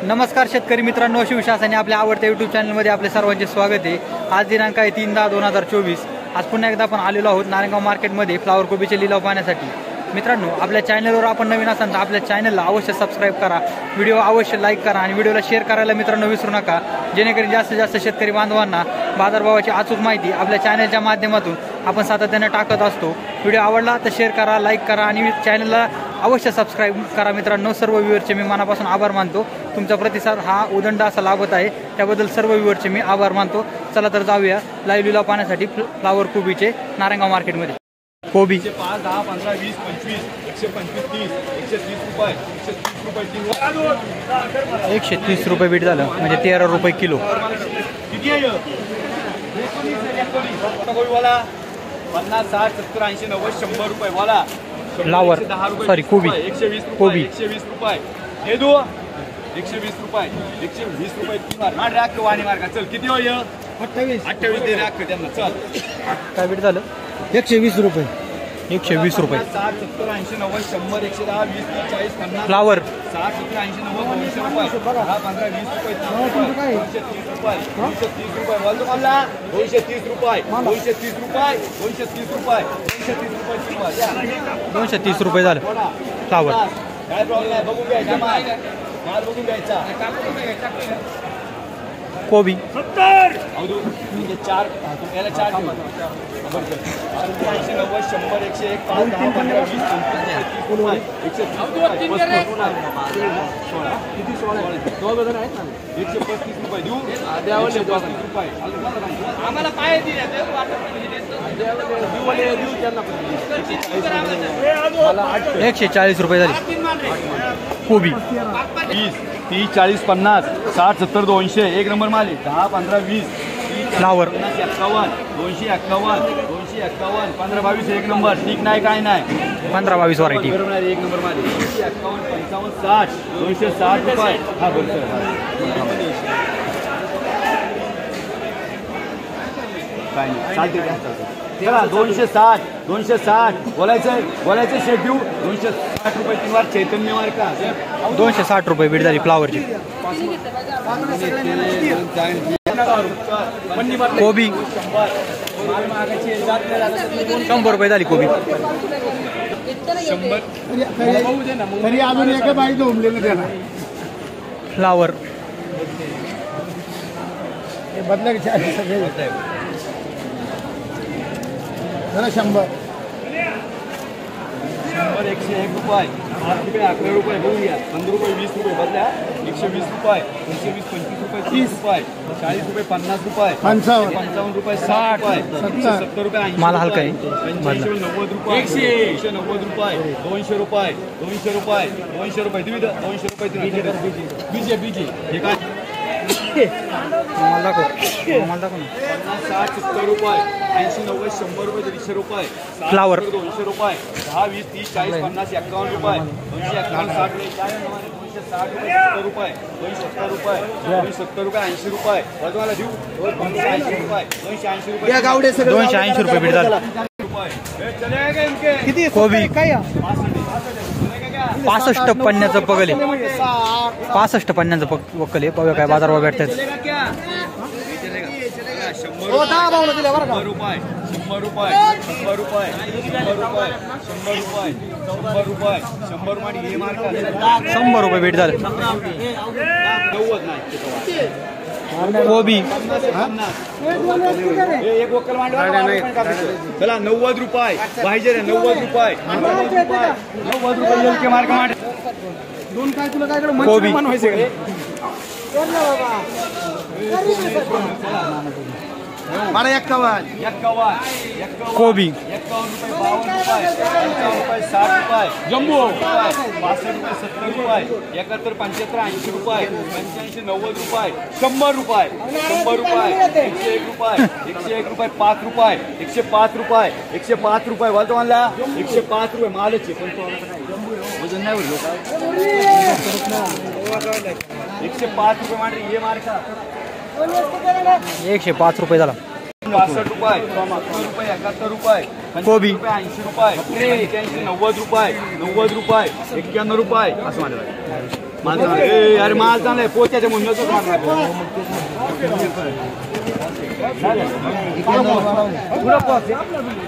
नमस्कार शेतकरी मित्रांनो, शिवशासनाने आपल्या आवडत्या यूट्यूब चॅनलमध्ये आपले सर्वांचे स्वागत आहे। आज दिनांक आहे 3/10/2024। आज पुन्हा एकदा आपण आलेलो आहोत नारायणगाव मार्केटमध्ये फ्लावर कोबीचे लिलाव पाहण्यासाठी। मित्रांनो, आपल्या चॅनलवर आपण नवीन असाल तर आपल्या चॅनलला अवश्य सबस्क्राइब करा, व्हिडिओ अवश्य लाईक करा आणि व्हिडिओला शेअर करायला मित्रांनो विसरू नका, जेणेकरून जास्तीत जास्त शेतकरी बांधवांना बाजारभावाची अचूक माहिती आपल्या चॅनलच्या माध्यमातून आपण सातत्याने टाकत असतो। व्हिडिओ आवडला तर शेअर करा, लाईक करा आणि चॅनलला अवश्य सबस्क्राइब करा। मित्रांनो, सर्व व्ह्यूअरचे मी मनापासून आभार मानतो। तुमचा प्रतिसाद हा उदंड असा लाभत आहे, त्याबद्दल सर्व व्ह्यूअरचे मी आभार मानतो। चला तर जाऊया लाईव्ह लिलाव पाहण्यासाठी फ्लावर कोबीचे नारायणगाव मार्केटमध्ये। कोबी 5, 10, 15, 20, 25, 125, 30, 130 रुपये, 130 रुपये 130 रुपये बीट झालं, म्हणजे 13 रुपये किलो। किती आहे? कोबीवाला 50, 60, 70, 80, 90, 100 रुपये वाला। फ्लावर सॉरी कोबी 120 कोबी 120 रुपये हे दो 120 रुपये 120 रुपये किंवा मार राख वाणी मार्गा चल किती होय? 28 दे राख त्यांना चल। काय बीट झालं? 120 रुपये 120 रुपये 60, 70, 80, 90, 100, 110, 20, 30, 40, 50 फ्लावर 60, 70, 80, 90, 200 रुपये 10, 15, 20 रुपये 230 रुपये 230 रुपये बोल तुम्हाला 230 रुपये 230 रुपये 230 रुपये 230 रुपये 230 रुपये झालं फ्लावर। काय प्रॉब्लेम आहे? बघून घ्यायचा माल बघून घ्यायचा। कोबी 70 म्हणजे 4 याला 4 80, 90, 100, 101, 5, 10, 15, 20, 25, 30 रुपये 135 रुपये देऊ 135 रुपये आम्हाला पाय दिले देऊ 140 रुपये झाले कोबी। 20, 30, 40, 50, 60, 70, 200 एक नंबर माल 10, 15, 20, फ्लावर 51, 251, 251, 15, 22 एक नंबर ठीक नाही काय नाही 15-22 व्हरायटी बरोबर आहे एक नंबर माल 51, 55, 60, 260 रुपये हा बोल काय नाही चालते चला 260 बोलायचं शेट देऊ 260 रुपये किंवा चैतन्य मार्का 260 रुपये बीट झाली फ्लावरची। कोबी 100 रुपये झाली कोबी। तरी अजून एका बाई झोंबलेलं त्याला फ्लावर बदला सगळे जरा 100 101 रुपये 8 रुपये 11 रुपये बघून घ्या 15 रुपये 20 रुपये बदल्या 120 रुपये 120, 25 रुपये 30 रुपये 40 रुपये 50 रुपये 55 रुपये 60 रुपये 70 रुपये 80 माल हलका आहे 90 रुपये 190 रुपये 200 रुपये 200 रुपये 200 रुपये 200 रुपये बीजे हे काय माल दाखव ना 50, 60, 70 रुपये 80, 90, 100 रुपये 150 रुपये फ्लावर 200 रुपये 10, 20, 30, 40, 50, 51 रुपये 251, 60 260 रुपये 270 रुपये 270 रुपये 80 रुपये तुम्हाला देऊ 280 रुपये 280 रुपये 280 रुपये बीट झालं। किती कोबी काय 65 पन्न्याचं पगल आहे 65 पन्न्याचं पक्कल आहे। पाहूया काय बाजारभाव भेटतात। 100 रुपये 100 रुपये 100 रुपये 100 रुपये 100 रुपये हे मार्का 100 रुपये बीट झालं 90 नाही कोबी एक वक्कल मांडवा चला 90 रुपये पाहिजे 90 रुपये 90 रुपये मार्क मांड दोन काय तुला काय कोबी मला 51 कोबी 51 रुपये 52 रुपये 55 रुपये 60 रुपये जम्बो 62 रुपये 70 रुपये 71, 75, 80 रुपये 85, 90 रुपये 100 रुपये 100 रुपये 101 रुपये 101 रुपये 5 रुपये 105 रुपये 105 रुपये बोलतो म्हणला 105 रुपये मालच आहे पण वजन नाही उरलो 105 रुपये मांडरी हे मार्का 105 रुपये झाला 62 रुपये 70 रुपये 71 रुपये कोबी 80 रुपये 90 रुपये 91 रुपये असं माझं माल चांगला आहे. अरे माल चांगला आहे पोत्याच्या म्हणूनच मागणार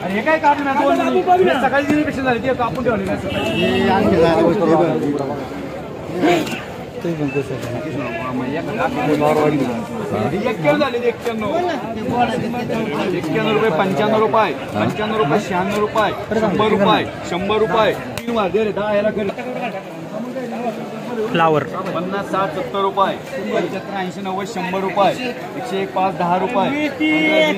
हे काय काढून सकाळी दिल्यापेक्षा झाली ते कापून ठेवले नाही सकाळी. झाले 91 रुपये 95 रुपये 95 रुपये 96 रुपये 100 रुपये 100 रुपये 3 वार दे रे 10 याला कर फ्लावर 50 60 70 रुपये 75 80 90 100 रुपये 101 5 10 रुपये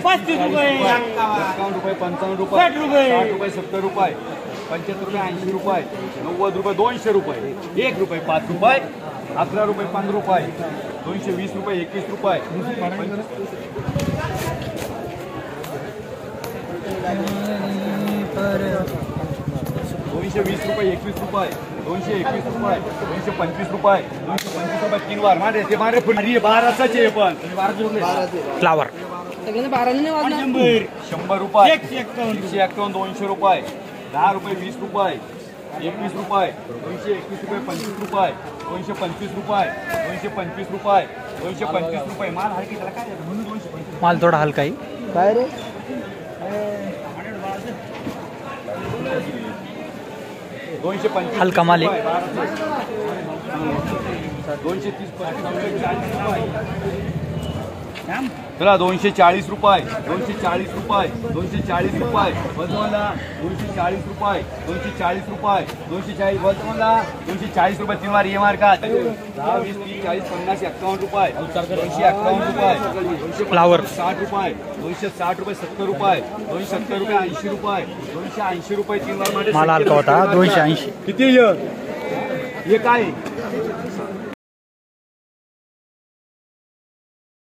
35 रुपये 51 रुपये 55 रुपये 60 रुपये 70 रुपये 75 रुपये 80 रुपये 90 रुपये 200 रुपये 1 रुपये 5 रुपये 11 रुपये 5 रुपये 220 रुपये 21 रुपये 220 रुपये 21 रुपये 221 रुपये 225 रुपये 225 रुपये 3 वार मारे ते मारे फुलरी 12च आहे पण फ्लावर 100 रुपये 151 200 रुपये 10 रुपये 20 रुपये 21 रुपये 221 रुपये 25 रुपये 225 रुपये 225 रुपये 225 रुपये माल हलकी त्याला काय म्हणून 225 माल थोडा हलका आहे काय रे 225 हलका माल आहे 230 चला 240 रुपये 240 रुपये 240 रुपये वजमाला 240 रुपये 240 रुपये 240 वजमाला 240 रुपये 3 वार EMR का 10 20 30 40 50 51 रुपये 251 रुपये फ्लावर 60 रुपये 260 रुपये 70 रुपये 270 रुपये 80 रुपये 280 रुपये 3 वार मध्ये माल हलका होता 280 किती हे काय